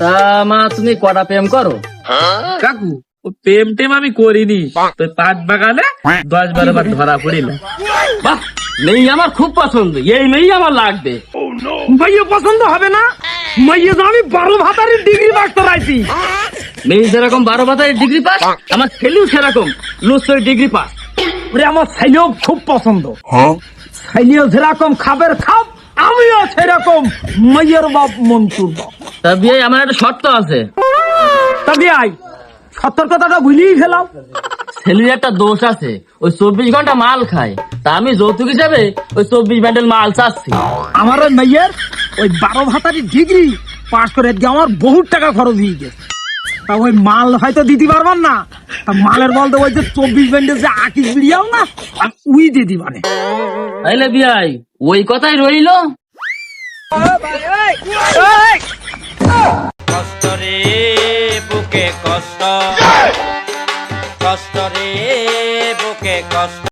তা মা তুমি কটা প্রেম করো? কাকু ও প্রেম টেম আমি করিনি, তো পাট বাগানে 10-12 বার ধরা পড়িল। বাহ, মেয়ে আমার খুব পছন্দ, এই মেয়ে আমার লাগবে। ভাইয়া পছন্দ হবে না? মাইয়া তো আমি 12 ভাতারের ডিগ্রি পাস করাইছি। মেয়ে যেরকম 12 ভাতারের ডিগ্রি পাস, আমার ছেলেও সেরকম লুসের ডিগ্রি পাস। ওরে আমার ছেলেও খুব পছন্দ। ছেলেও যেরকম খাবার খাব, আমিও সেরকম মাইয়ার বাপ মন্তুর বাপ। তা বিয়ে আমার একটা শর্ত আছে। তবে আই সতর্কতাটা ভুলিয়ে ফেলাম। ছেলের একটা দোষ আছে, ওই 24 ঘন্টা মাল খায়। তা আমি যৌতুক হিসাবে ওই 24 ব্যান্ডেল মাল চাচ্ছি। আমার ওই মেয়ের ওই 12 ভাতারি ডিগ্রি পাস করে দিয়ে আমার বহুত টাকা খরচ হয়ে গেছে। তা ওই মাল হয়তো দিতে পারবার না, তা মালের বলতে ওই যে 24 ব্যান্ডেল যে আকিস বিড়িয়াও না, আর উই দিয়ে দিবানে। তাইলে বিয়াই ওই কথাই রইলো। কষ্ট রে বুকে কষ্ট, কষ্ট রে বুকে কষ্ট।